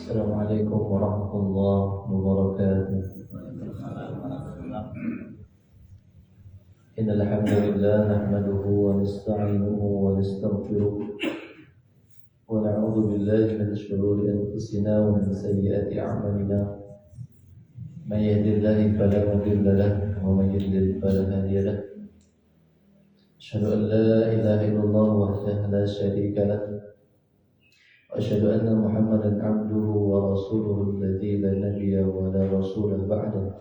Assalamualaikum warahmatullahi wabarakatuh. Innal hamdalillah nahmaduhu wa nasta'inuhu wa nastaghfiruh wa na'udzu billahi min shururi anfusina wa min sayyiati a'malina. May yahdihillahu fala mudilla lahu wa may yudlil fala hadiya lahu. Asyhadu an la ilaha illallah wahdahu la syarika lahu. أشهد أن محمدا عبده ورسوله الذي لا نبي ولا رسول بعده.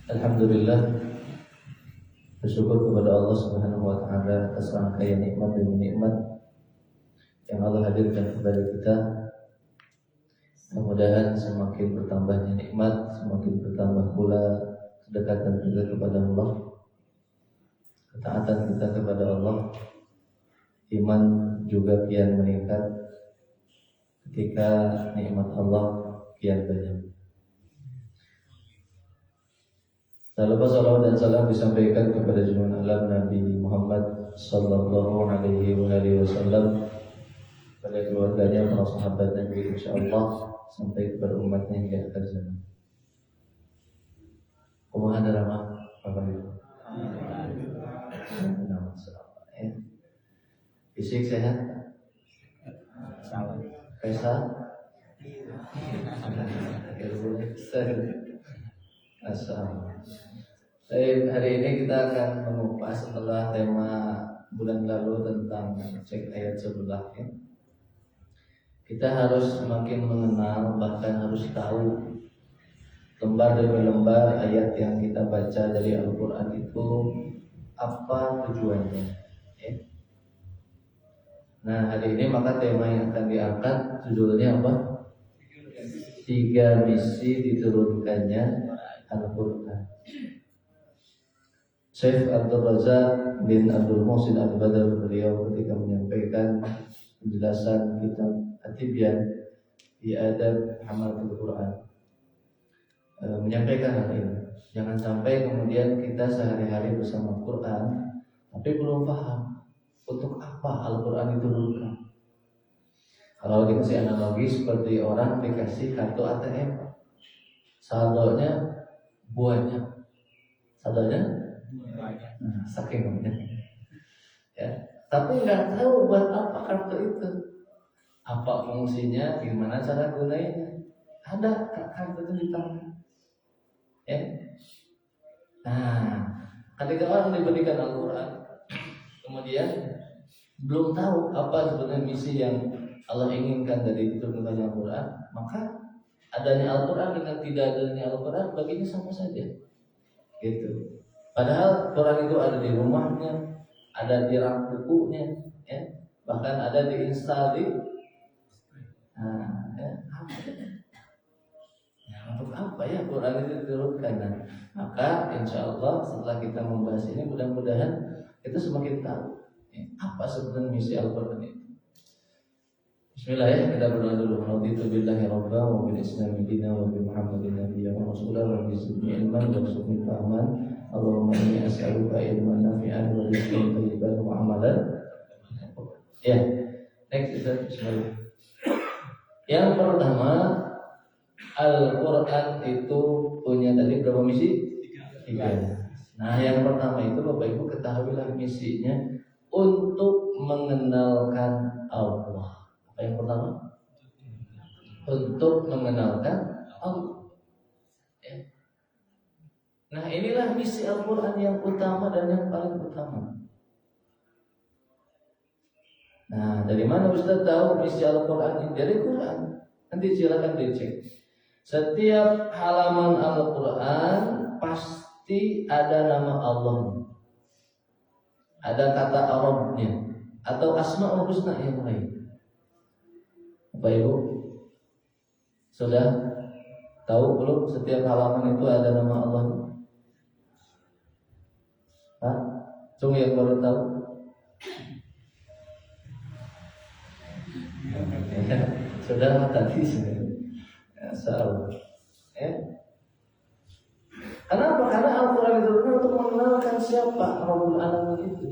Alhamdulillah, bersyukur kepada Allah Subhanahu wa taala atas rangkaian nikmat demi nikmat yang Allah hadirkan kepada kita. Mudah-mudahan semakin bertambahnya nikmat, semakin bertambah pula kedekatan kita kepada Allah, ketaatan kita kepada Allah, iman juga kian meningkat ketika nikmat Allah kian banyak. Tak lupa salawat dan salam disampaikan kepada junjungan alam Nabi Muhammad sallallahu alaihi wasallam, pada keluarganya, para sahabat Nabi, insyaallah sampai kepada umatnya hingga akhir zaman. Kumaha darama Bapak Ibu? Fisik sehat? Kaisa? Hari ini kita akan mengupas setelah tema bulan lalu tentang cek ayat sebelah ya. Kita harus semakin mengenal, bahkan harus tahu lembar demi lembar ayat yang kita baca dari Al-Quran itu apa tujuannya ya. Nah, hari ini maka tema yang akan diangkat judulnya apa? 3 misi diturunkannya Al-Quran. Syekh Abdul Razak bin Abdul Muhsin Al-Badr, beliau ketika menyampaikan penjelasan kitab At-Tibyan di Adab Hamalatul Quran, menyampaikan hal ini. Jangan sampai kemudian kita sehari-hari bersama Quran tapi belum paham untuk apa Al-Quran itu diturunkan. Kalau dikasih analogi seperti orang dikasih kartu ATM, saldonya banyak, saking banyak ya, tapi nggak tahu buat apa kartu itu, apa fungsinya, gimana cara gunanya. Ada kartu itu di tangan ya. Nah, ketika orang diberikan Al-Quran kemudian belum tahu apa sebenarnya misi yang Allah inginkan dari diturunkannya Al-Quran, maka adanya Al-Quran dengan tidak adanya Al-Quran baginya sama saja gitu. Padahal Quran itu ada di rumahnya, ada di rak bukunya ya, bahkan ada diinstal di untuk apa ya Quran itu diturunkan. Nah, maka insya Allah setelah kita membahas ini, mudah-mudahan kita semakin tahu apa sebenarnya misi Al-Quran itu. Bismillah ya, kita berdoa dulu. Raditu billahi rabba wa bil islami dina wa bi Muhammadin nabiyya wa rasulah wa bi zidni ilman wa rzuqni fahman. Allahumma inni as'aluka ilman nafi'an wa rizqan thayyiban wa amalan. Ya, next bismillah. Yang pertama, Al-Quran itu punya tadi berapa misi? 3. Nah, yang pertama itu Bapak Ibu ketahuilah misinya untuk mengenalkan Allah. Apa yang pertama? Untuk mengenalkan Allah ya. Nah, inilah misi Al-Quran yang utama dan yang paling utama. Nah, dari mana Ustaz tahu misi Al-Quran ini? Dari Quran. Nanti silakan dicek. Setiap halaman Al-Quran pasti ada nama Allah, ada kata Arabnya atau Asmaul Husna yang lain. Bapak Ibu sudah tahu belum setiap halaman itu ada nama Allah? Hah? Cuma yang baru tahu? Sudah tadi ya, salah. Ya. Kenapa? Karena Al-Quran itu untuk mengenalkan siapa Rabbul Alamin itu.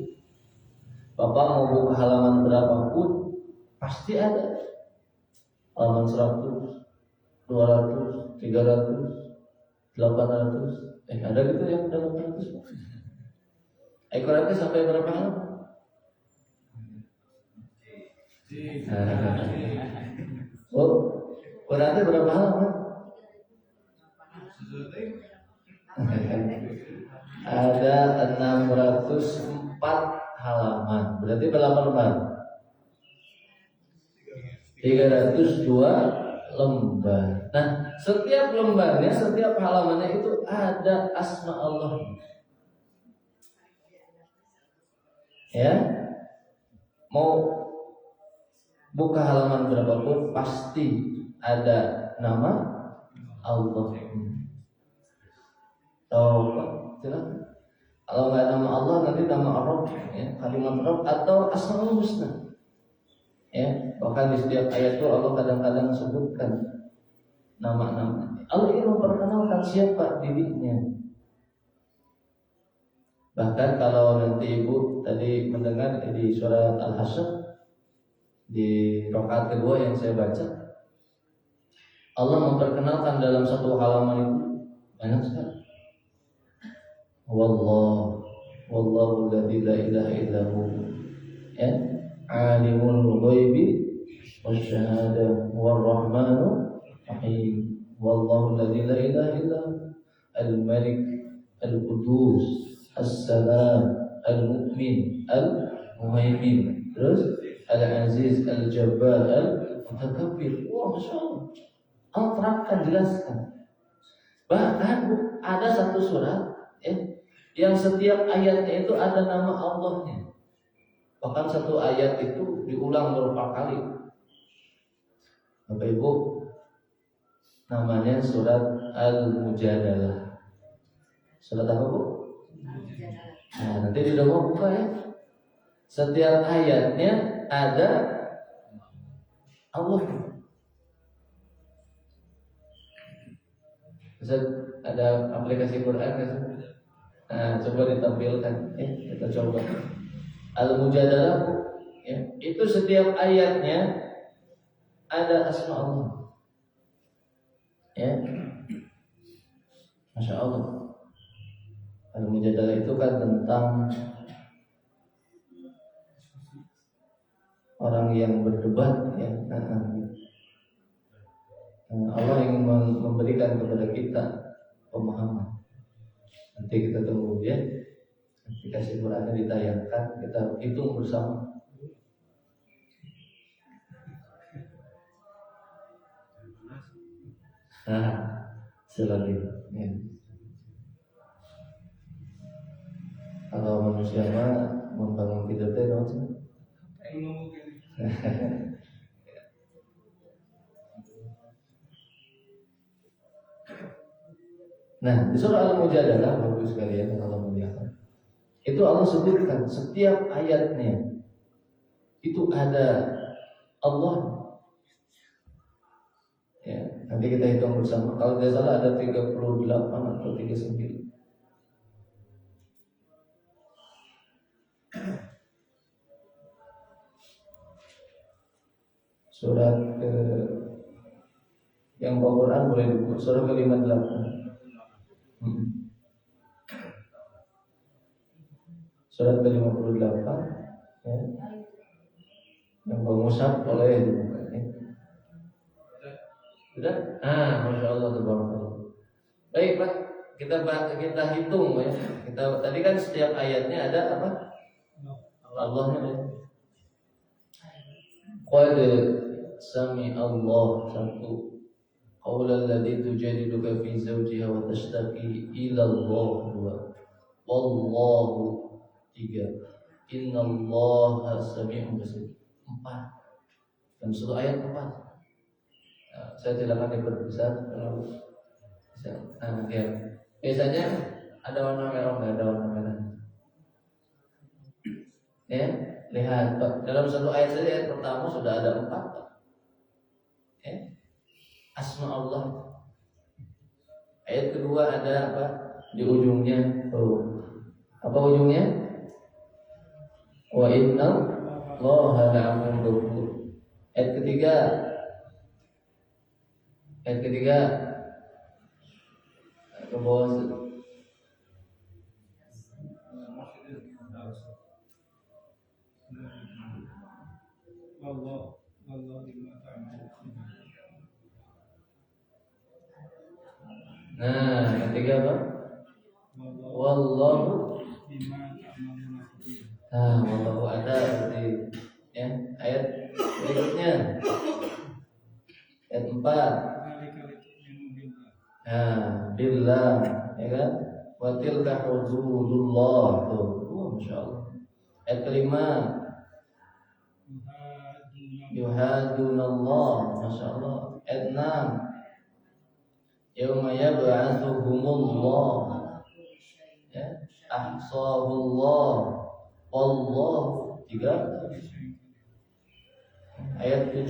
Bapak mau buka halaman berapapun pasti ada halaman 100, 200, 300, 800. Ada gitu yang 800. Ekorannya sampai berapa halaman? Oh, berarti berapa halaman? Ada 604 halaman. Berarti berapa lembar? 302 lembar. Nah, setiap lembarnya, setiap halamannya itu ada asma Allah. Ya, mau buka halaman berapapun pasti ada nama Allah. Tahu Pak? Silakan. Kalau nggak nama Allah nanti nama Rabb, ya, kalimat Rabb atau Asmaul Husna. Ya, bahkan di setiap ayat itu Allah kadang-kadang sebutkan nama-nama. Allah ingin memperkenalkan siapa dirinya. Bahkan kalau nanti Ibu tadi mendengar di surat Al-Hasyr di rakaat kedua yang saya baca, Allah memperkenalkan dalam satu halaman itu banyak sekali. Wallahu alladzi la ilaha illahu, ya, alimul ghaibi wasyahada warrahmanu rahim. Wallahu alladzi la ilaha illahu al-malik al-qudus as-salam al-mu'min al-muhaimin, terus al-aziz al-jabbar al-mutakabbir. Wah, Masya Allah, Allah terangkan, jelaskan. Bahkan ada satu surat, ya, yang setiap ayatnya itu ada nama Allahnya. Bahkan satu ayat itu diulang beberapa kali. Bapak Ibu, namanya surat Al-Mujadalah. Surat apa, Bu? Nah, nanti sudah mau buka ya. Setiap ayatnya ada Allah. Bisa ada aplikasi Quran kan? Nah, coba ditampilkan, kita coba. Al-Mujadalah, ya, itu setiap ayatnya ada asma Allah. Ya, Masya Allah. Al-Mujadalah itu kan tentang orang yang berdebat, ya. Allah ingin memberikan kepada kita pemahaman. Nanti kita tunggu ya, aplikasi Qurannya ditayangkan, kita hitung bersama. Selagi ya. Kalau manusia mah membangun tidur teh dong. Nah, di surah Al-Mujadalah, bagus sekalian kalau melihat, itu Allah sebutkan setiap ayatnya itu ada Allah. Ya, nanti kita hitung bersama. Kalau tidak salah ada 38 atau 39. Surat yang Al-Quran boleh dibuka, surah ke-58. Surat ke-58, ya. Yang Mushaf boleh dibuka, ya. Sudah? Masya Allah, tabarakallah. Baik Pak, kita hitung ya. Kita tadi kan setiap ayatnya ada apa? Allahnya. Qad sami Allah, satu. Qaulal ladzi tujadiluka fi zawjiha wa tashtaki ila Allah, dua. Wallahu, tiga. Innallaha sami'un basir, empat. Dan satu ayat 4. Saya silakan diperbesar kalau bisa. Ya. Biasanya ada warna merah, nggak ada warna merah. Ya, lihat Pak, dalam satu ayat saja ayat pertama sudah ada 4 Pak. Ya. Asma Allah. Ayat kedua ada apa? Di ujungnya. Apa ujungnya? Wa inna Allaha la'afuwwun ghafur. Ayat ketiga. Ke bawah. Nah, ketiga apa? Wallahu wallahu ada berarti ya. Ayat berikutnya ayat 4. Billah ya kan? Wa tilka hududullah tuh. Masyaallah. Ayat kelima yuhadunallah, masyaallah. Ayat 6 yauma yab'atsuhumullah ya ahsahullah wallahu 3. Ayat 7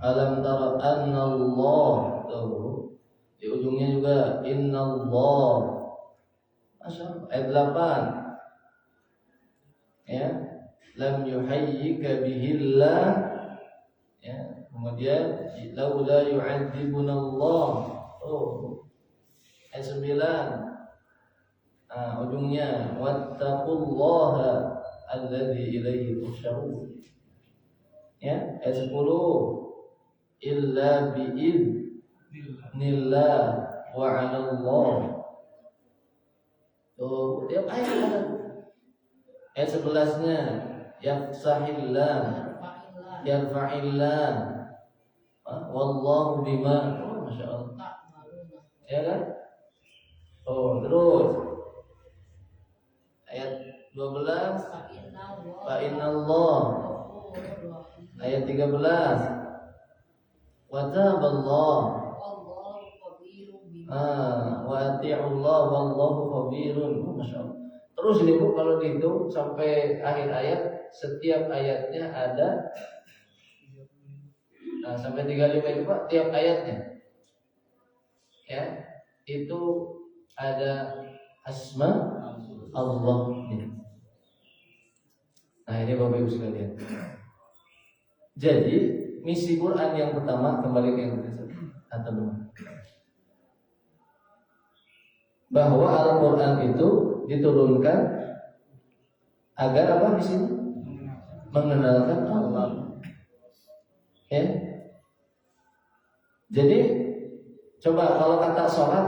alam tara annallah tuh. Di ujungnya juga innallah. Masyaallah. Ayat 8 ya lam yuhayyika bihillah ya. Kemudian laula yu'adzibunallah. Ayat 9 ujungnya wattaqullaha alladzi ilaihi tuhsyarun. Ya, ayat 10 illa bi'idznillah wa 'alallah. Tiap ayat ada. Ayat 11-nya yafsahillah yarfa'illah wallahu bima masyaallah. Ya kan? Terus ayat 12 fa innallah. Ayat 13 wa taballah wa ati'ullah wallahu khabirun. Masyaallah. Terus ini Bu, kalau dihitung sampai akhir ayat, setiap ayatnya ada sampai 35 itu Pak, tiap ayatnya ya itu ada asma Allah. Nah ini Bapak Ibu sekalian. Jadi misi Quran yang pertama, kembali ke yang atau bahwa Al-Quran itu diturunkan agar apa di sini? Mengenalkan Allah. Ya. Jadi coba kalau kata sholat,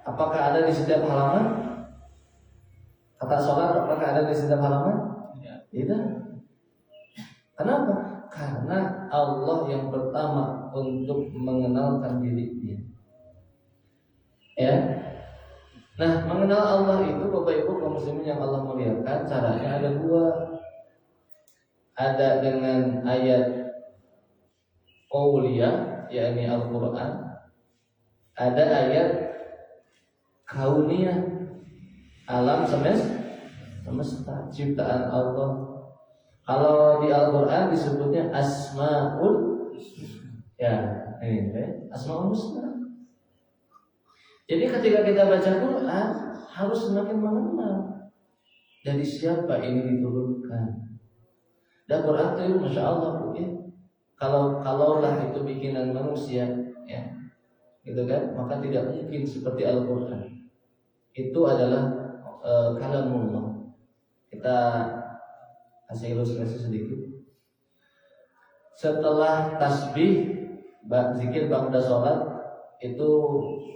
apakah ada di setiap halaman? Kata sholat apakah ada di setiap halaman? Tidak. Kenapa? Karena Allah yang pertama untuk mengenalkan dirinya. Ya. Nah, mengenal Allah itu Bapak Ibu kaum muslimin yang Allah muliakan, caranya ada dua. Ada dengan ayat qauliyah, yakni Al-Qur'an. Ada ayat kauniyah, alam semesta, ciptaan Allah. Kalau di Al-Qur'an disebutnya asmaul asmaul husna. Jadi ketika kita baca Quran harus semakin mengenal dari siapa ini diturunkan. Dan Quran itu Masya Allah ya. Kalaulah itu bikinan manusia ya, gitu kan, maka tidak mungkin seperti Al-Quran. Itu adalah kalamullah. Kita kasih ilustrasi sedikit. Setelah tasbih, zikir ba'da sholat itu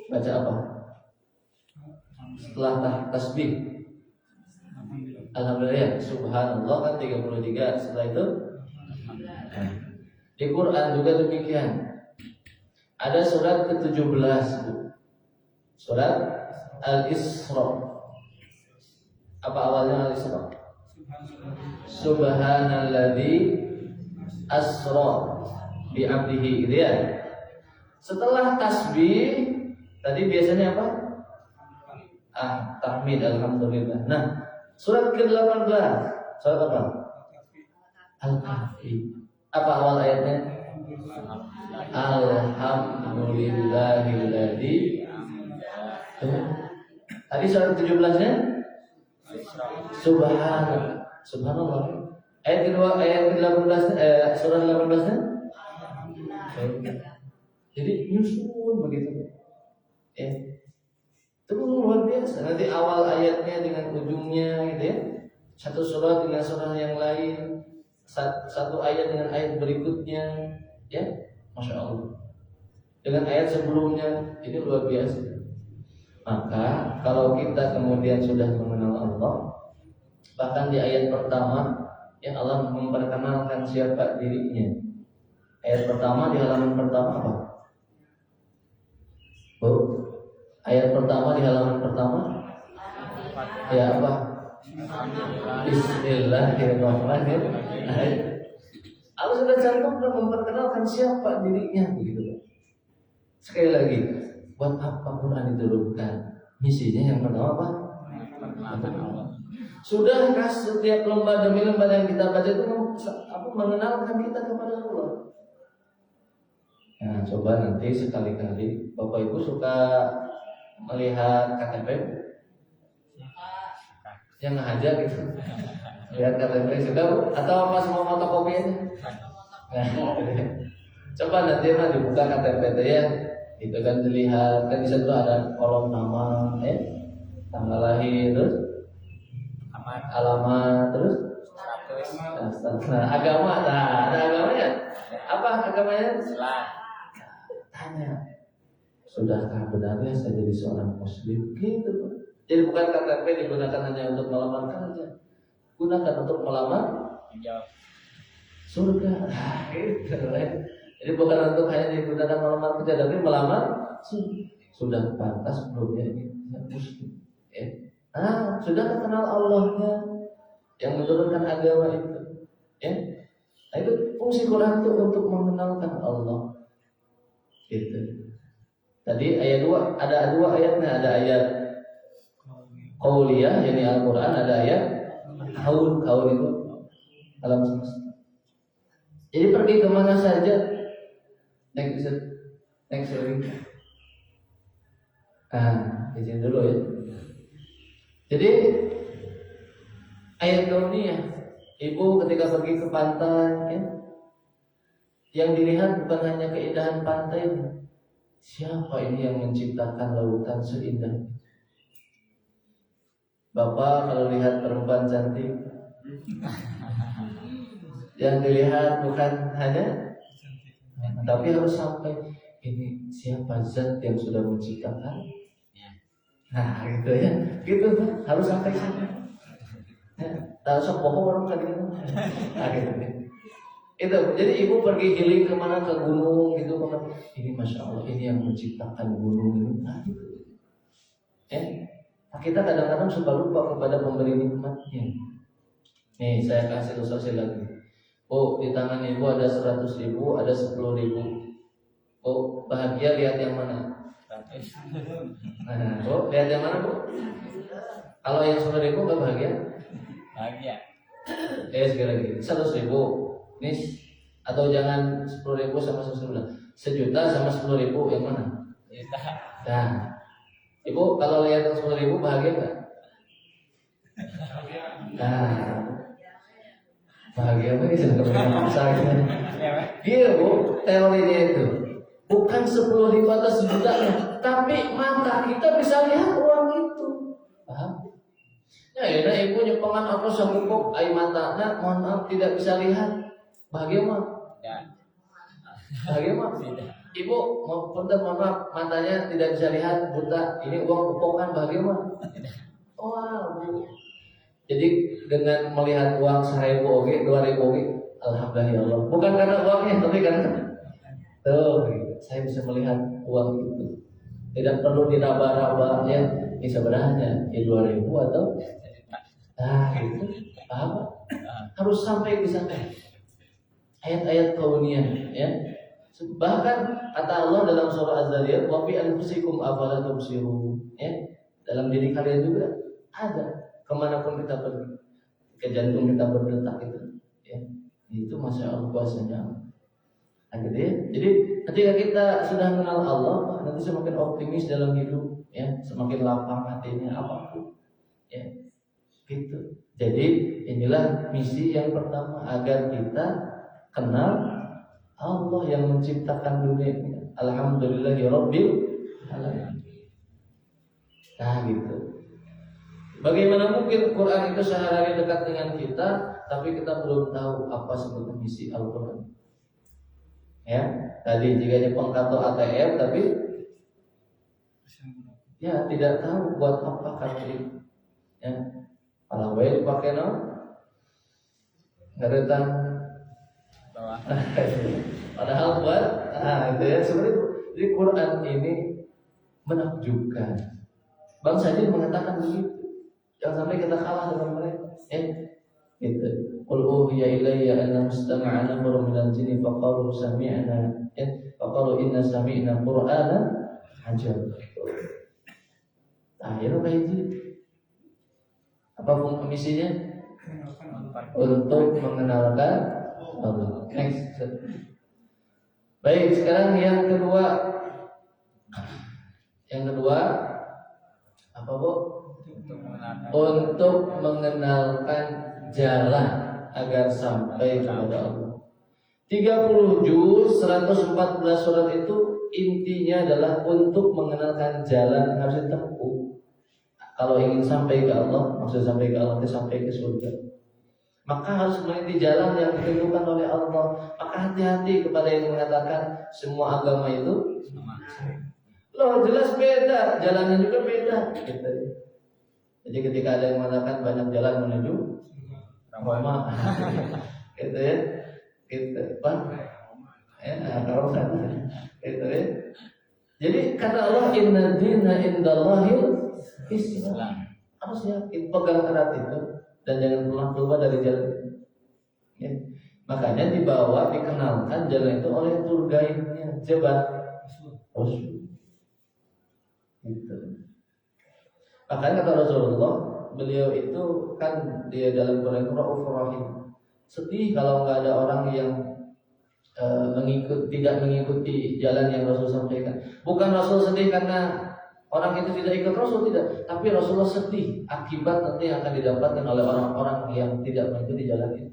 baca apa? Setelah tasbih alhamdulillah, subhanallah kan 33. Setelah itu di Quran juga demikian. Ada surat ke-17 Bu. Surat Al-Isra. Apa awalnya Al-Isra? Subhanalladzi asra bi 'abdihi, gitu ya. Setelah tasbih tadi biasanya apa? Tahmid, alhamdulillah. Nah, surat ke-18, surat apa? Al-Kahfi. Apa awal ayatnya? Alhamdulillahilladzi. Tadi surat 17-nya? Subhanallah. Ayat kedua, ayat ke-18, surah 18-nya. Jadi nyusun begitu. Ya. Itu luar biasa. Nanti awal ayatnya dengan ujungnya gitu ya. Satu surah dengan surah yang lain, satu ayat dengan ayat berikutnya, ya, masya Allah. Dengan ayat sebelumnya, ini luar biasa. Maka kalau kita kemudian sudah mengenal Allah, bahkan di ayat pertama, ya Allah memperkenalkan siapa dirinya. Ayat pertama di halaman pertama apa? Oh, ayat pertama di halaman pertama, ya apa? Bismillahirrahmanirrahim. Allah sudah cantumkan memperkenalkan siapa dirinya, begitu. Sekali lagi, buat apa Quran diturunkan? Misinya yang pertama apa? Sudahkah setiap lembar demi lembar yang kita baca itu mengenalkan kita kepada Allah? Nah, coba nanti sekali-kali Bapak Ibu suka melihat KTP yang aja gitu, lihat KTP suka atau pas mau fotokopi aja. Nah, coba nanti mah dibuka KTP ya, itu kan dilihat kan di situ ada kolom nama, tanggal lahir, terus alamat, terus agama. Nah, ada agamanya. Apa agamanya? Islam. Tanya, sudahkah benarnya saya jadi seorang muslim? Gitu. Jadi bukan KTP digunakan hanya untuk melamar kerja, gunakan untuk melamar surga. Gitu. Jadi bukan untuk hanya digunakan melamar kerja, tapi melamar sudah pantas belum ya ini muslim. Sudah kenal Allahnya yang menurunkan agama itu. Nah, itu fungsi Quran itu untuk mengenalkan Allah. Gitu. Tadi ayat 2 ada dua ayatnya, ada ayat qauliyah yakni Al-Qur'an, ada ayat kaul itu alam semesta. Jadi pergi kemana saja. Next week. Izin dulu ya. Jadi ayat kauniyah, ibu ketika pergi ke pantai, ya, yang dilihat bukan hanya keindahan pantainya. Siapa ini yang menciptakan lautan seindah itu? Bapak kalau lihat perempuan cantik, yang dilihat bukan hanya, tapi harus sampai ini siapa zat yang sudah menciptakan. Nah gitu ya, gitu harus sampai sana. Tahu sok bohong orang tadi kan? Nah gitu. Itu jadi ibu pergi healing kemana, ke gunung gitu kan? Ini masya Allah, ini yang menciptakan gunung ini. Nah gitu. Kita kadang-kadang suka lupa kepada pemberi nikmatnya. Nih saya kasih ilustrasi lagi. Oh di tangan ibu ada 100.000, ada 10.000. Oh bahagia lihat yang mana? Nah, Bu, lihat yang mana, Bu? Kalau yang 10.000 nggak bahagia? Bahagia. Sekali lagi, 100.000 nih, atau jangan 10.000 sama 100.000, 1.000.000 sama 10.000 yang mana? Juta. Nah, Ibu kalau lihat yang 10.000 bahagia nggak? Nah, bahagia apa sih sebenarnya? Iya Bu, teorinya itu bukan 10.000 atau 1.000.000, tapi mata kita bisa lihat uang itu. Paham? Ya, ibu nyepengan aku sanggup air matanya, mohon maaf tidak bisa lihat. Bahagia mah? Ya. Bahagia mah? Ibu mohon maaf matanya tidak bisa lihat, buta. Ini uang kepokan, bahagia mah? Wow. Jadi dengan melihat uang 1.000 oke, 2.000 oke, alhamdulillah. Bukan karena uangnya, tapi karena saya bisa melihat uang itu. Tidak perlu diraba-raba ya. Ini sebenarnya 2.000 atau itu apa? Harus sampai di sana. Ayat-ayat kauniyah ya. Bahkan kata Allah dalam surah Az-Zariyat, wa fi anfusikum afala tubsirun, ya. Dalam diri kalian juga ada. Kemanapun kita pergi, ke jantung kita berdetak itu, ya. Itu masya Allah kuasanya. Jadi ketika kita sudah mengenal Allah, nanti semakin optimis dalam hidup, ya, semakin lapang hatinya apapun, ya. Gitu. Jadi inilah misi yang pertama, agar kita kenal Allah yang menciptakan dunia ini. Alhamdulillahirabbil alamin. Nah gitu. Bagaimana mungkin Quran itu sehari-hari dekat dengan kita, tapi kita belum tahu apa sebetulnya misi Al-Quran. Ya, tadi jika pengkato ATM, tapi ya tidak tahu buat apa kartu itu. Ya, kalau baik pakai no, ngeretan. Padahal buat, itu ya sebenarnya. Jadi Quran ini menakjubkan. Bangsa Jin mengatakan begitu. Jangan sampai kita kalah dengan mereka. Gitu. Qul uhiya ilayya anna mustama'a nafarun minal jinni faqalu sami'na faqalu inna sami'na qur'anan ajab. Nah, ya kayak gitu. Apa fungsinya? Untuk mengenalkan Allah. Next. Baik, sekarang yang kedua. Yang kedua apa, Bu? Untuk mengenalkan jalan agar sampai kepada Allah. 30 juz 114 surat itu intinya adalah untuk mengenalkan jalan yang harus ditempuh. Kalau ingin sampai ke Allah, maksud sampai ke Allah itu sampai ke surga, maka harus meniti jalan yang ditentukan oleh Allah. Maka hati-hati kepada yang mengatakan semua agama itu sama. Loh, jelas beda, jalannya juga beda. Gitu. Jadi ketika ada yang mengatakan banyak jalan menuju Roma, gitu ya, gitu, apa? Gitu ya. Jadi kata Allah, Inna dina indallahil Islam. Harus yakin, pegang erat itu dan jangan pernah keluar dari jalan itu. Ya. Makanya dibawa, dikenalkan jalan itu oleh tour guide-nya, Jebat Rasul. Gitu. Makanya kata Rasulullah, beliau itu kan dia dalam Quran Raufur Rahim. Sedih kalau nggak ada orang yang tidak mengikuti jalan yang Rasul sampaikan. Bukan Rasul sedih karena orang itu tidak ikut Rasul, tidak. Tapi Rasulullah sedih akibat nanti yang akan didapatkan oleh orang-orang yang tidak mengikuti jalan itu.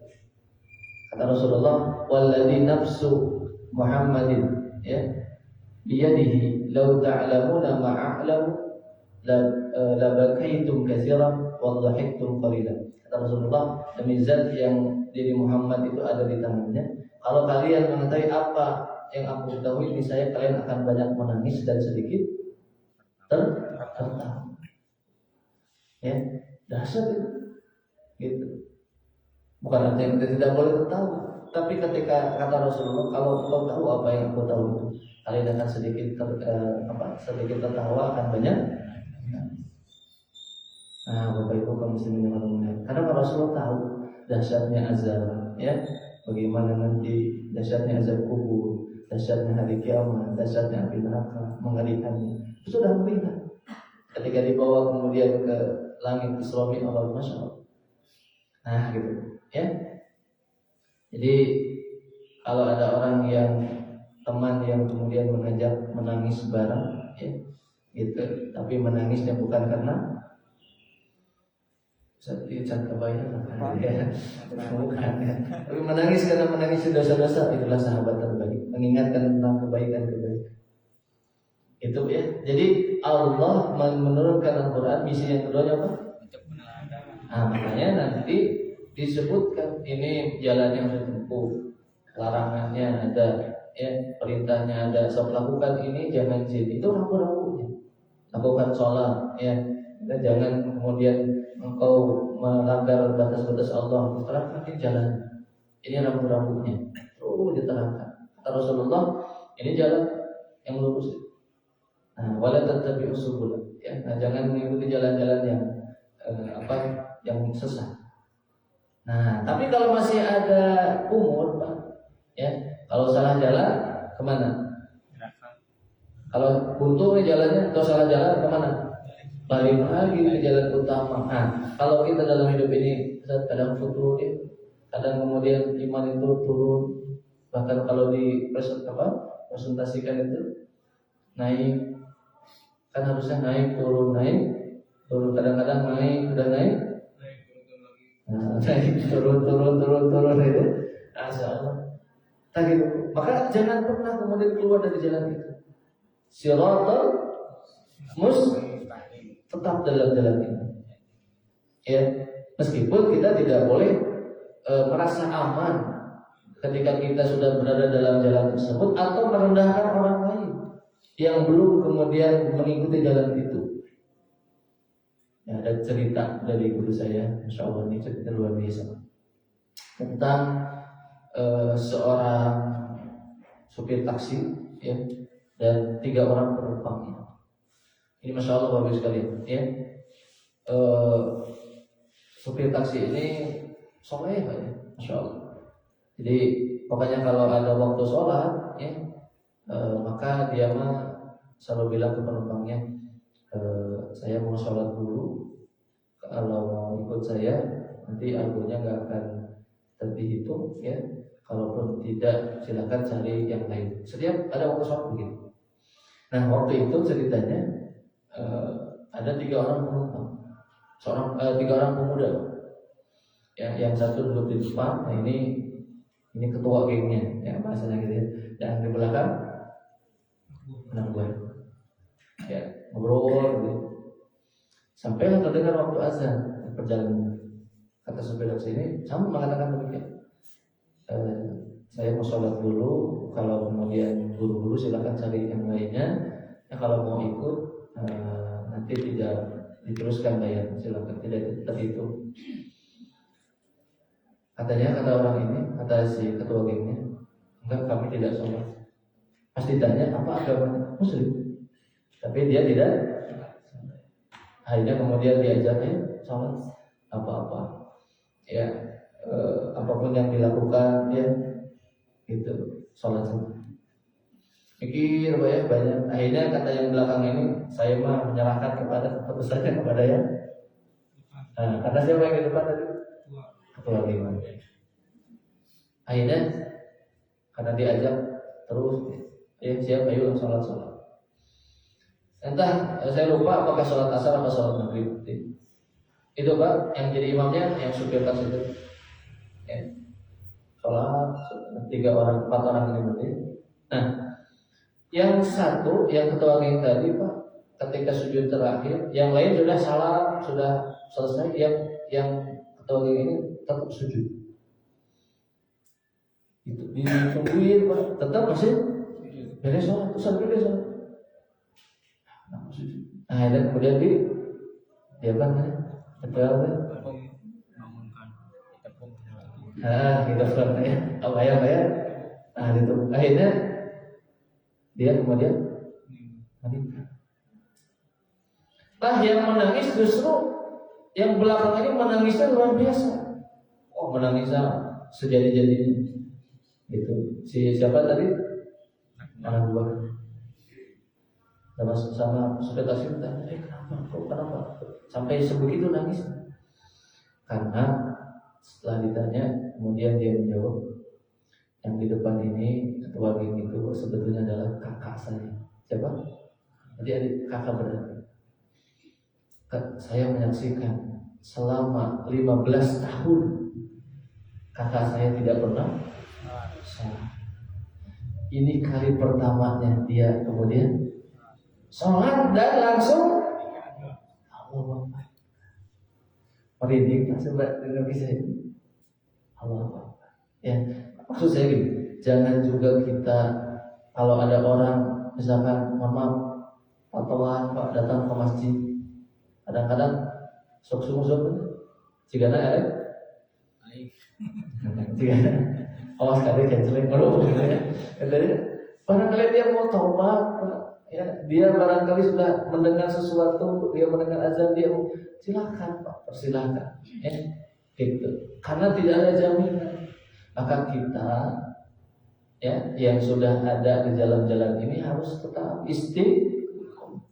Kata Rasulullah, "Walladzi nafsu Muhammadin ya biyadihi law ta'lamuna ma a'lamu la bakaitum katsiran wa dhahiktum qalilan." Kata Rasulullah, demi zat yang diri Muhammad itu ada di tangannya, kalau kalian mengetahui apa yang aku ketahui, niscaya kalian akan banyak menangis dan sedikit tertawa. Ya, dahsyat itu. Gitu. Bukan artinya kita tidak boleh tertawa, tapi ketika kata Rasulullah, kalau kau tahu apa yang aku tahu itu, kalian akan sedikit tertawa, akan banyak. Nah, Bapak Ibu kaum muslimin yang berbahagia, karena Rasulullah tahu dahsyatnya azab, ya, bagaimana nanti dahsyatnya azab kubur, dahsyatnya hari kiamat, dahsyatnya api neraka, mengerikannya. Sudah melihat ketika dibawa kemudian ke langit Isra Mi'raj, masya Allah. Nah, gitu, ya. Jadi kalau ada orang yang teman yang kemudian mengajak menangis bareng, ya, gitu, tapi menangisnya bukan karena cat kebayang, ya, bukan, ya. Tapi menangis karena menangis dosa-dosa, itulah sahabat terbaik, mengingatkan tentang kebaikan-kebaikan. Itu ya. Jadi Allah menurunkan Al-Quran, misi yang kedua apa? Nah, makanya nanti disebutkan ini jalan yang ditempuh, larangannya ada, ya, perintahnya ada. Sok lakukan ini, jangan jin. Itu rambu-rambunya. Lakukan sholat, ya. Dan jangan kemudian engkau melanggar batas-batas Allah. Terangkan ini jalan. Ini rambu-rambunya. Terus diterangkan. Kata Rasulullah, ini jalan yang lurus. Nah, wala tattabi'us subul. Ya, nah, jangan mengikuti jalan-jalan yang yang sesat. Nah, tapi kalau masih ada umur, Pak, ya, kalau salah jalan kemana? Kalau buntu nih jalannya, atau salah jalan kemana? Balik lagi ke jalan utama. Nah, kalau kita dalam hidup ini kadang futur, ya, kadang kemudian iman itu turun, bahkan kalau presentasikan itu naik, kan harusnya naik turun, kadang-kadang naik udah naik Naik turun itu, Masya Allah. Tak gitu. Maka jangan pernah kemudian keluar dari jalan itu. Siratal tetap dalam jalan ini. Ya, meskipun kita tidak boleh merasa aman ketika kita sudah berada dalam jalan tersebut atau merendahkan orang lain yang belum kemudian mengikuti jalan itu. Ya, ada cerita dari guru saya, Masya Allah, ini cerita luar biasa tentang seorang supir taksi, ya, dan 3 orang penumpangnya. Ini Masya Allah bagus sekali, ya. Supir taksi ini soleh, ya, Masya Allah. Jadi pokoknya kalau ada waktu sholat, ya, maka dia mah selalu bilang ke penumpangnya, saya mau sholat dulu, kalau mau ikut saya nanti argonya nggak akan terhitung, ya. Kalaupun tidak, silakan cari yang lain. Setiap ada waktu sholat begitu. Nah, waktu itu ceritanya ada 3 orang penumpang, 3 orang pemuda, ya, yang satu duduk di depan. Nah, ini ketua gengnya, ya, bahasanya gitu ya. Yang di belakang anak buah, ya, ngobrol gitu. Sampailah terdengar waktu azan perjalanan. Kata supir taksi ini sama mengatakan demikian. Saya mau sholat dulu, kalau kemudian buru-buru silakan cari yang lainnya. Ya, kalau mau ikut nanti tidak diteruskan bayar, silakan, tidak terhitung. Katanya, kata orang ini, kata si ketua gengnya, enggak, kami tidak sholat. Pas ditanya apa agamanya, Muslim, tapi dia tidak. Akhirnya kemudian diajak, sholat apa-apa, ya, apapun yang dilakukan, ya, itu sholat. Mikir banyak. Akhirnya kata yang belakang ini, saya mah menyerahkan keputusannya kepada yang. Kata siapa yang di depan tadi? Ketua geng. Akhirnya karena diajak terus, ya, siap, ayo sholat. Entah, saya lupa apakah sholat asar atau sholat maghrib. Itu Pak, yang jadi imamnya yang supir taksi itu, ya, sholat 4 orang ini berarti. Nah, yang satu, yang ketua geng tadi Pak, ketika sujud terakhir, yang lain sudah salam, sudah selesai, yang ketua geng ini tetap sujud. Itu ditungguin Pak, tetap masih beres sholat, sampai beres sholat. Nah, dan kemudian dia apa namanya? Kita pernah ya, apa ya? Nah, itu akhirnya dia kemudian menikah. Nah, yang menangis justru yang belakang ini menangisnya luar biasa. Oh, menangisnya sejadi-jadinya. Itu siapa tadi? Anak buah. Sama supir taksi bertanya, kenapa? Sampai sebegitu nangis? Karena setelah ditanya, kemudian dia menjawab, yang di depan ini, ketua geng itu sebetulnya adalah kakak saya. Siapa? Jadi kakak berarti. Saya menyaksikan selama 15 tahun kakak saya tidak pernah salah. Ini kali pertamanya dia kemudian sholat dan langsung Allah merinding sebab dengan kisah ini. Allah, ya, maksud saya gini, jangan juga kita kalau ada orang misalkan mama patokan Pak datang ke masjid, kadang-kadang sok jika ada jika awas kali canceling baru katanya barangkali dia mau taubat Pak. Ya, dia barangkali sudah mendengar sesuatu, dia mendengar azan, dia silakan Pak, persilakan, ya, gitu. Karena tidak ada jaminan, maka kita, ya, yang sudah ada di jalan-jalan ini harus tetap istiqomah.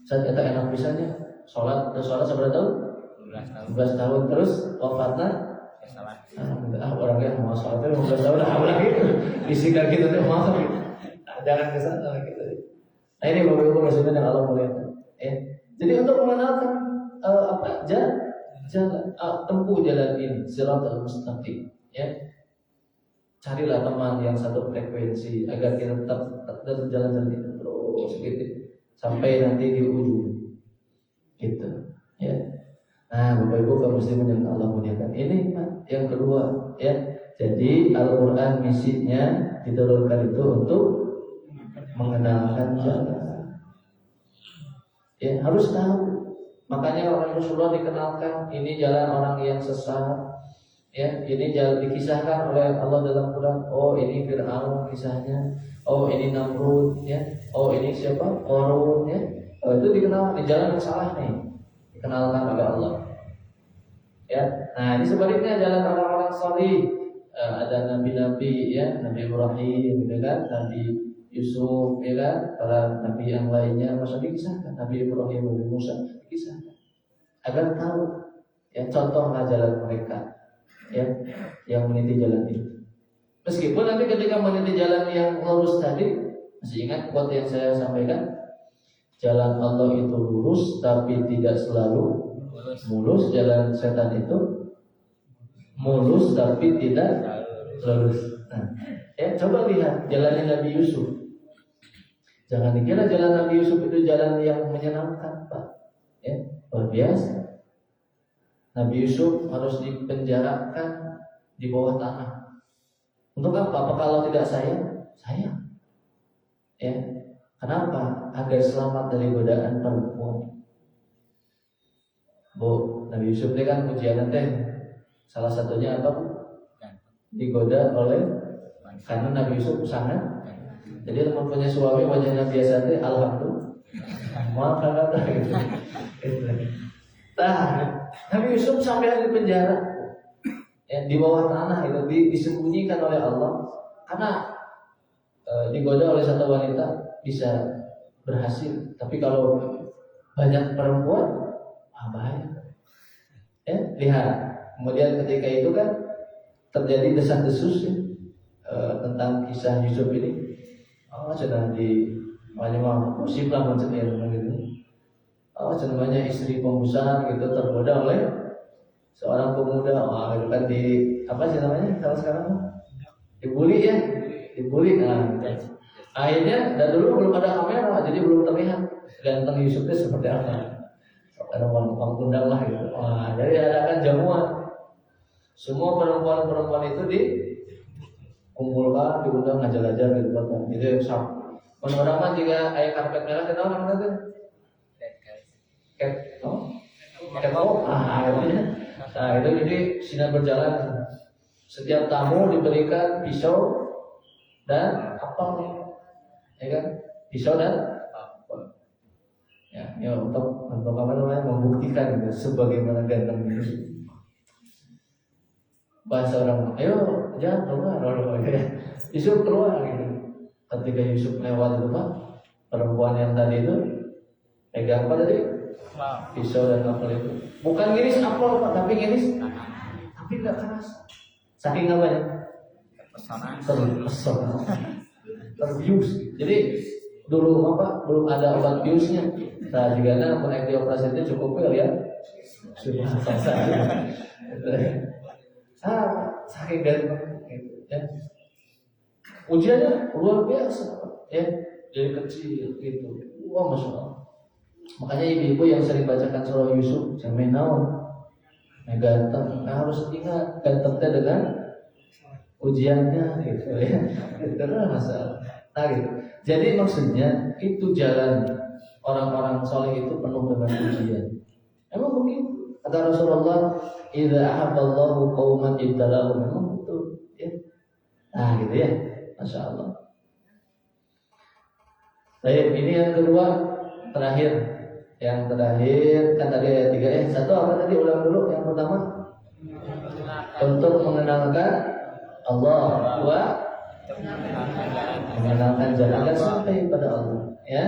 Saya kata enak bisanya, sholat seberapa tahun? 15 tahun terus wafatnya. Orangnya mau sholat 15 tahun, lagi bisikan gitu tuh mau. Jangan kesana gitu. Nah, ini Bapak Ibu Rasulullah yang Allah muliakan. Ya. Jadi untuk mengenalkan jalan, tempuh jalan ini, siratal mustaqim. Ya, carilah teman yang satu frekuensi agar kita tetap dalam jalan-jalan itu terus gitu sampai nanti di ujung, gitu. Ya. Nah, Bapak Ibu kaum muslimin yang Allah muliakan, ini Pak, yang kedua, ya. Jadi Al-Quran misinya diturunkan itu untuk mengenalkan jalan. Ya, harus tahu. Makanya orang Rasulullah dikenalkan, ini jalan orang yang sesat. Ya, ini jalan dikisahkan oleh Allah dalam Quran. Oh, ini Fir'aun kisahnya. Oh, ini Namrud, ya. Oh, ini siapa? Qarun, ya. Oh, itu dikenal di jalan yang salah nih. Dikenalkan oleh Allah. Ya. Nah, ini sebaliknya jalan orang-orang salih. Ada nabi-nabi, ya, Nabi Ibrahim, gitu kan, Nabi Yusuf, ya kan, para nabi yang lainnya masa dikisahkan, Nabi Ibrahim, Nabi Musa dikisahkan agar tahu, ya, contohlah jalan mereka, ya, yang meniti jalan itu. Meskipun nanti ketika meniti jalan yang lurus tadi, masih ingat quote yang saya sampaikan, jalan Allah itu lurus tapi tidak selalu mulus, jalan setan itu mulus tapi tidak lurus. Nah, ya, coba lihat jalannya Nabi Yusuf. Jangan dikira jalan Nabi Yusuf itu jalan yang menyenangkan, Pak. Ya, luar biasa. Nabi Yusuf harus dipenjarakan di bawah tanah. Untuk apa? Apa kalau tidak sayang? Sayang. Ya. Kenapa? Agar selamat dari godaan perempuan. Bu, Nabi Yusuf ini kan ujian teh. Salah satunya apa? Digoda oleh, karena Nabi Yusuf sangat. Jadi mempunyai suami wajahnya biasa teh, alhamdulillah. Maaf kata gitu. Nah, Nabi Yusuf sampai di penjara, ya, di bawah tanah itu disembunyikan oleh Allah karena digoda oleh satu wanita bisa berhasil. Tapi kalau banyak perempuan, bahaya. Ya, lihat. Kemudian ketika itu kan terjadi desas-desus, ya, tentang kisah Yusuf ini. Oh, sedang di macam musib lah macam gitu. Oh, namanya istri pengusaha gitu tergoda oleh seorang pemuda. Oh, itu kan di apa sih namanya kalau sekarang? Dibully, ya, dibully. Nah, akhirnya dan dulu belum ada kamera, jadi belum terlihat ganteng Yusuf itu seperti apa. Ada orang undang lah gitu. Wah, jadi adakan jamuan. Semua perempuan-perempuan itu dikumpulkan, diundang ngajar-ngajar gitu kan. Jadi panorama jika ayah karpet merah kenal namanya tuh? Nah, itu jadi sinar berjalan. Setiap tamu diberikan pisau dan apel, ya kan? Pisau dan apel. Ya, untuk apa namanya membuktikan gitu, sebagaimana ganteng itu. Bahasa orang, ayo jangan keluar, Yusuf keluar gitu. Ketika Yusuf lewat itu Pak, perempuan yang tadi itu pegang apa tadi? Pisau dan apel itu. Bukan ngiris apel Pak, tapi ngiris, tapi nggak keras. Saking apa ya? Terpesona, terbius. Jadi dulu apa? Belum ada obat biusnya. Nah, jika ada menaik di operasi itu cukup pil, ya. Sudah selesai. Saking ganteng gitu, ya. Ujiannya luar biasa, ya, dari kecil gitu. Wah, masya Allah. Makanya ibu-ibu yang sering bacakan surah Yusuf, jangan naon, ganteng. Nah, harus ingat gantengnya dengan ujiannya, gitu ya. Itu masalah. Nah, gitu. Jadi maksudnya itu jalan orang-orang soleh itu penuh dengan ujian. Emang begitu. Kata Rasulullah, "Idza ahabballahu qauman ibtalahum." Memang betul, ya. Nah, gitu ya. Masya Allah. Baik, ini yang kedua, terakhir. Yang terakhir kan tadi ayat 3 ya. Satu apa tadi, ulang dulu. Yang pertama, untuk mengenalkan Allah. Dua, mengenalkan jalan agar sampai pada Allah, ya.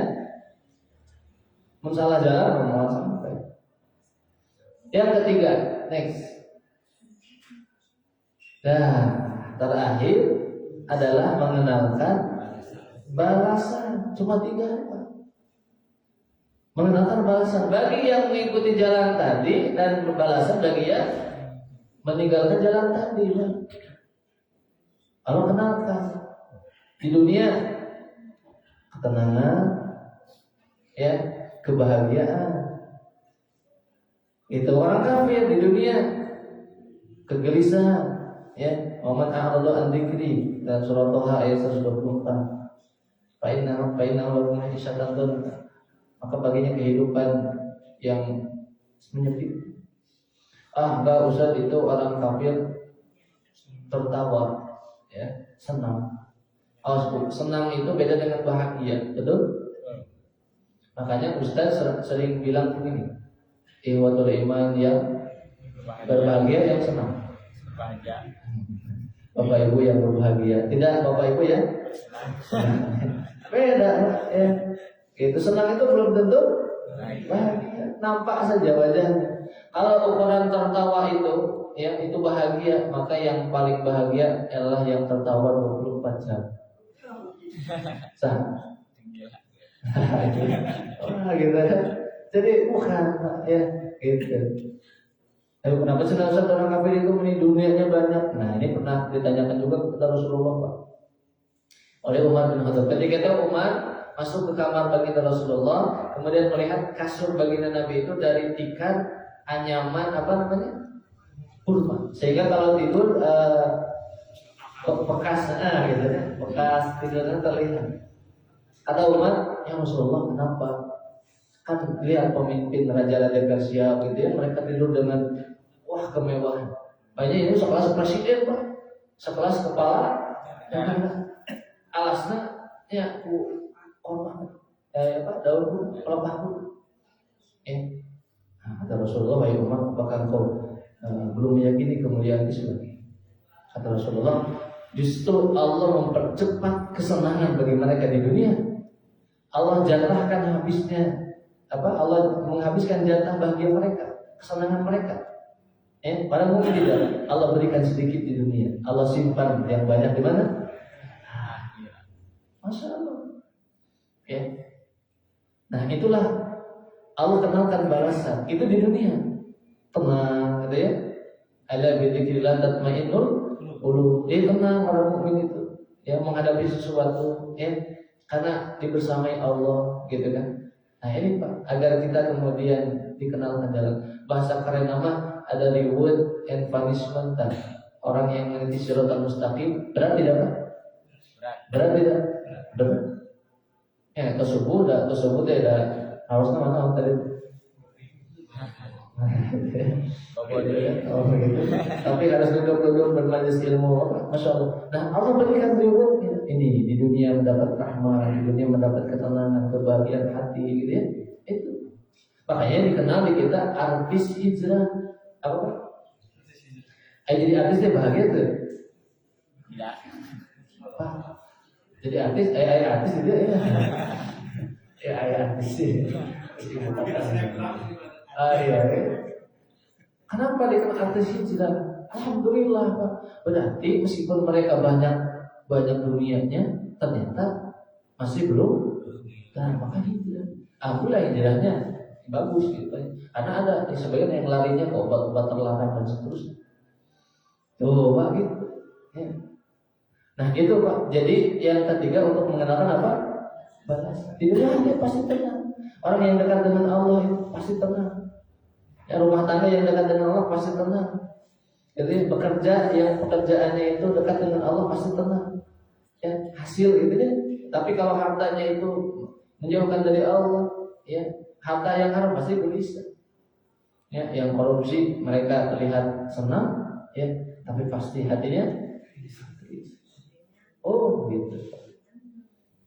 Mensalah jalan mau sampai. Yang ketiga, next. Nah, terakhir adalah mengenalkan balasan. Cuma 3 apa? Mengenalkan balasan bagi yang mengikuti jalan tadi dan balasan bagi yang meninggalkan jalan tadi. Allah kenalkan di dunia ketenangan, ya, kebahagiaan. Itu orang kafir di dunia kegelisahan, ya. Wa man a'rada an dzikri dalam surah Thaha ayat 124. Fa inna lahu ma'isatan dhanka. Maka baginya kehidupan yang menyedih. Enggak usah itu orang kafir tertawa, ya, senang. Senang itu beda dengan bahagia, betul? Makanya Ustaz sering bilang begini, ihwatul iman yang berbahagia yang senang. Bapak Ibu yang berbahagia, tidak Bapak Ibu ya? Beda, ya. Itu senang itu belum tentu bahagia. Nampak saja wajahnya. Kalau ukuran tertawa itu, ya, itu bahagia, maka yang paling bahagia adalah yang tertawa 24 jam. Sah. Gitu ya. Jadi bukan, ya, gitu. Tapi kenapa sih orang kafir itu dunianya banyak? Nah, ini pernah ditanyakan juga kepada Rasulullah, Pak, oleh Umar bin Khattab. Ketika itu Umar masuk ke kamar baginda Rasulullah, kemudian melihat kasur baginda Nabi itu dari tikar anyaman kurma, sehingga kalau tidur bekas, gitu ya, bekas tidurnya terlihat. Kata Umar, ya Rasulullah, kenapa? Kan lihat pemimpin raja-raja Persia gitu ya, mereka tidur dengan kemewahan. Banyak itu sekelas presiden, Pak, sekelas kepala alasnya ya korma, daun pelepah pun. Kata Rasulullah, wahai Umar, apakah engkau belum meyakini kemuliaan itu? Kata Rasulullah, justru Allah mempercepat kesenangan bagi mereka di dunia. Allah jatahkan habisnya Allah menghabiskan jatah bahagia mereka, kesenangan mereka. Pada mungkin tidak, Allah berikan sedikit di dunia, Allah simpan yang banyak di mana? Masya Allah. Ya. Nah, itulah Allah kenalkan balasan itu di dunia. Tenang, gitu ya. Ala bidzikrillah tatmainnul qulub. Tenang orang mukmin itu, ya, menghadapi sesuatu, ya, karena dibersamai Allah, gitu kan. Nah, ini Pak, agar kita kemudian dikenalkan dalam bahasa keren nama ada reward and punishment. Orang yang meniti siratal mustaqim berat tidak, Pak? Berat tidak? Berat. Ya, tersebut tidak harusnya mana tadi. Gitu. Tapi harus duduk bermajelis ilmu, Masya Allah. Nah, Allah berikan reward ini di dunia, mendapat rahmat, di dunia mendapat ketenangan, kebahagiaan hati, gitu ya. Itu makanya dikenal di kita artis hijrah. Apa Pak? Jadi artis dia bahagia tuh? Tidak. Apa? Jadi artis, artis itu ya. Artis sih. Iya. Kenapa dikenal artis hijrah? Alhamdulillah, Pak. Berarti meskipun mereka banyak dunianya, ternyata masih belum. Nah, maka hijrah. Mulai hijrahnya bagus gitu. Karena ada sebagian yang larinya ke obat-obat terlarang dan seterusnya. Tuh, Pak, gitu. Ya. Nah, itu Pak. Jadi yang ketiga untuk mengenalkan apa? Balas. Di dunia dia pasti tenang. Orang yang dekat dengan Allah itu pasti tenang. Ya, rumah tangga yang dekat dengan Allah pasti tenang. Jadi bekerja yang pekerjaannya itu dekat dengan Allah pasti tenang. Ya, hasil gitu ya. Tapi kalau hartanya itu menjauhkan dari Allah, ya, harta yang haram pasti gelisah. Ya, yang korupsi mereka terlihat senang, ya, tapi pasti hatinya gelisah. Oh, gitu.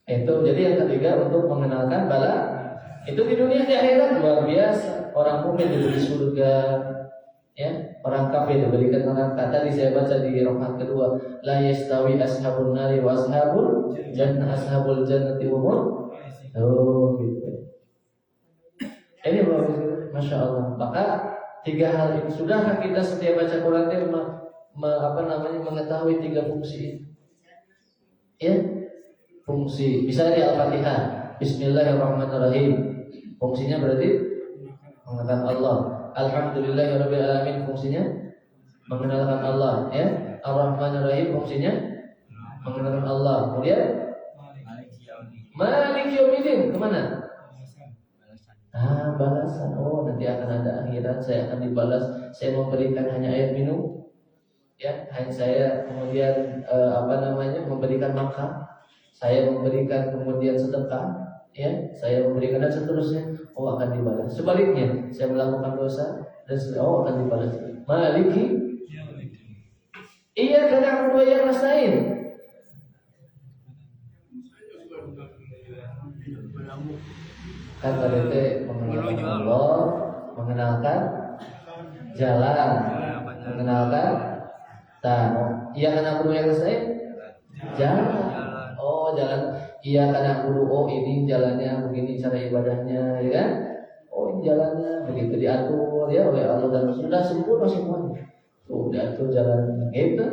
Itu jadi yang ketiga untuk mengenalkan bala. Itu di dunia, di akhirat luar biasa. Orang mukmin diberi surga, ya, orang kafir diberikan neraka. Tadi saya baca di rakaat kedua, la yastawi ashabun nari wa ashabul jannah, ashabul jannati humul. Oh, gitu. Ini bagus, Masya Allah. Maka tiga hal ini sudahkah kita setiap baca Quran itu mengetahui tiga fungsi ini? Ya, fungsi misalnya di Al-Fatihah, Bismillahirrahmanirrahim. fungsinya berarti mengenalkan Allah. Alhamdulillahirabbil alamin, fungsinya mengenalkan Allah, ya. Ar-Rahmanir Rahim, fungsinya mengenalkan Allah. Kemudian Maliki Yaumiddin, kemana? Balasan. Oh, nanti akan ada akhirat, saya akan dibalas. Saya memberikan hanya air minum, ya. Hanya saya kemudian memberikan makan. Saya memberikan kemudian sedekah, ya. Saya memberikan dan seterusnya. Oh, akan dibalas. Sebaliknya, saya melakukan dosa dan akan dibalas. Maliki, iya karena kedua yang lain. Kan tadi mengenalkan Allah, mengenalkan jalan, mengenalkan iya karena kedua yang lain jalan. Oh, jalan. Iya karena guru. Oh, ini jalannya begini, cara ibadahnya, ya kan? Oh, ini jalannya begitu diatur ya oleh Allah dan sudah sempurna semuanya. Tuh diatur jalannya gitu.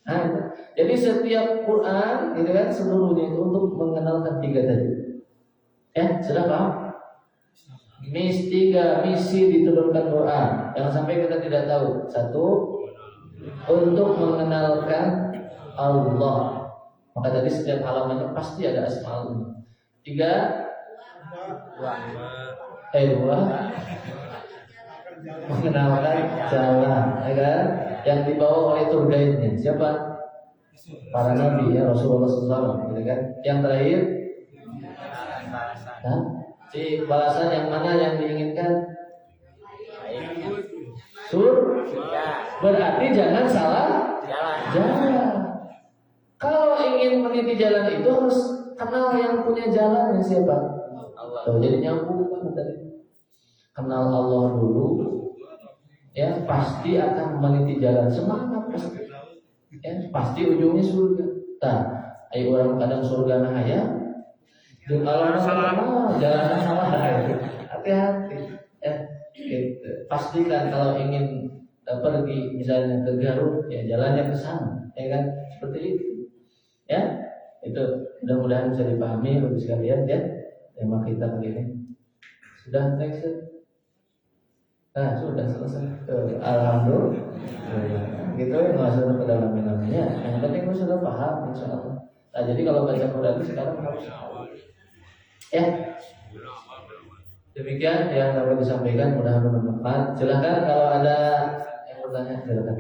Nah, itu. Jadi setiap Quran gitu kan seluruhnya itu untuk mengenalkan tiga tadi. Sudah paham? Tiga misi diturunkan Quran. Jangan sampai kita tidak tahu. Satu, untuk mengenalkan Allah. Maka tadi setiap halamannya pasti ada asmaul. Tiga, dua, mengenalkan jalan, ya kan? Yang dibawa oleh tour guide-nya siapa? Para nabi, ya, Rasulullah SAW, gitu kan? Yang terakhir, si balasan yang mana yang diinginkan? Berarti jangan salah jalan. Kalau ingin meniti jalan itu harus kenal yang punya jalan yang siapa? Allah. Tuh, jadi nyambung banget tadi. Kenal Allah dulu, ya pasti akan meniti jalan. Semangat pasti. Ya, pasti ujungnya surga. Ayo orang kadang surga nah ya. Dan kalau salah jalan salah. Hati-hati. Gitu. Pastikan kalau ingin pergi misalnya ke Garut, ya jalannya ke sana, ya kan? Seperti itu. Ya, itu mudah-mudahan bisa dipahami Bapak sekalian, ya. Tema kita kali ini sudah next. Sudah selesai. Alhamdulillah. Gitu ya, nggak usah kedalamin namanya. Yang penting lu sudah paham, insya Allah. Nah, jadi kalau baca Quran sekarang harus tahu. Ya. Demikian yang dapat disampaikan, mudah-mudahan bermanfaat. Silakan kalau ada yang bertanya, silakan.